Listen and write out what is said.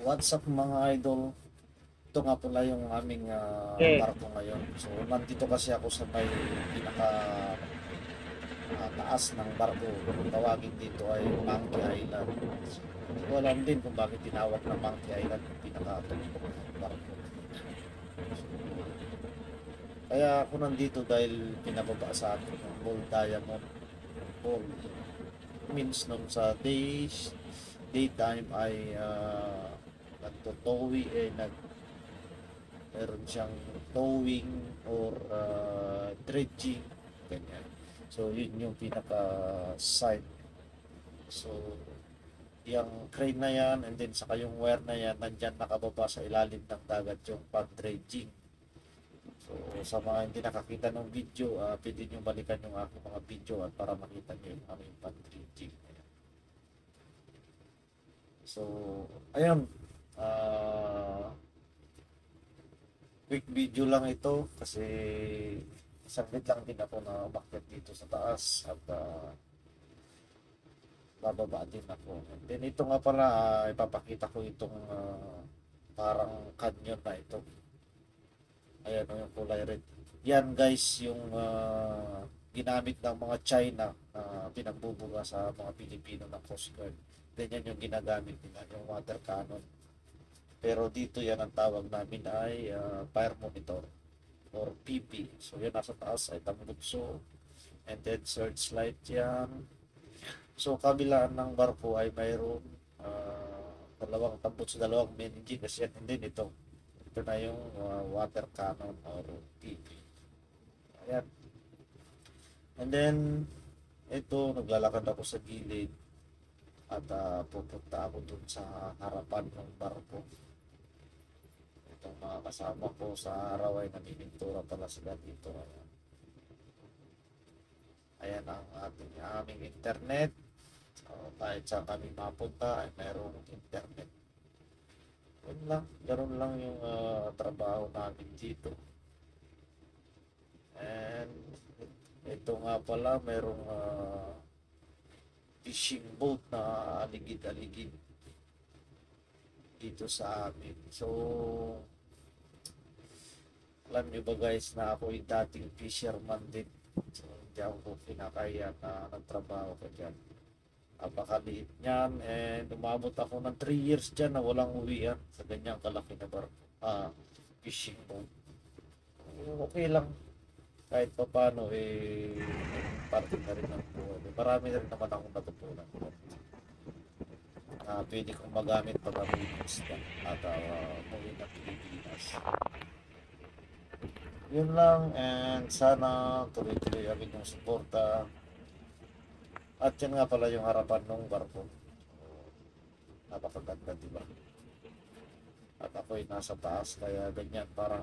What's up mga idol? Ito nga pala yung aming Mm. barko ngayon. So nandito kasi ako sa may pinaka taas ng barko. Kung tawagin dito ay Monkey Island. So, hindi ko alam din kung bakit tinawag na Monkey Island yung pinaka barko. Kaya ako nandito dahil pinababa sa akin yung Ball Diamond Ball. Means nun sa daytime ay nagtotowi meron siyang towing or dredging, ganyan. So yun yung pinaka site. So yung crane na yan and then saka yung wire na yan nandyan nakababa sa ilalim ng dagat yung pag dredging. So sa mga hindi nakakita ng video, pwede nyo balikan yung aking mga video at para makita nyo yung aming pag dredging. So ayun, ah quick video lang ito kasi saglit lang din ako na umakyat dito sa taas at bababa din ako. And then ito nga pala, ipapakita ko itong parang canyon na ito. Ayan o yung kulay red. Yan guys yung ginamit ng mga China na pinagbubuga sa mga Pilipino ng Coast Guard. Then yan yung ginagamit nila, yung water cannon. Pero dito yan ang tawag namin ay fire monitor or PP. So yan nasa taas ay tambutso and then searchlight yan. So kabilaan ng barko ay mayroon dalawang tambutso, dalawang main engine kasi yan din ito. Ito na yung water cannon or PP. Ayan. And then ito naglalakad ako sa gilid at pupunta ako dun sa harapan ng barko. Itong mga kasama ko sa araw ay namimintura pala sila dito. Ayan, ayan ang aming internet. So, kahit saan kami mapunta ay mayroong internet. Yun lang, ganoon lang yung trabaho namin dito. And ito nga pala, mayroong fishing boat na aligid-aligid dito sa amin. So, alam nyo ba guys na ako yung dating fisherman din. So, hindi ako pinakaya na nagtrabaho ko dyan. Napakaliit niyan and umabot ako ng 3 years dyan na walang uwian sa ganyang kalaki na fishing boat. Okay lang. Kahit pa paano parte na rin ng buhay. Marami na rin naman akong natutunan. Pwede kong magamit pag ako isda at umuwi ng Pilipinas. Yun lang and sana tuloy-tuloy ang inyong suporta. At yan nga pala yung harapan ng barko. Napakaganda, diba? At ako'y nasa taas kaya ganyan parang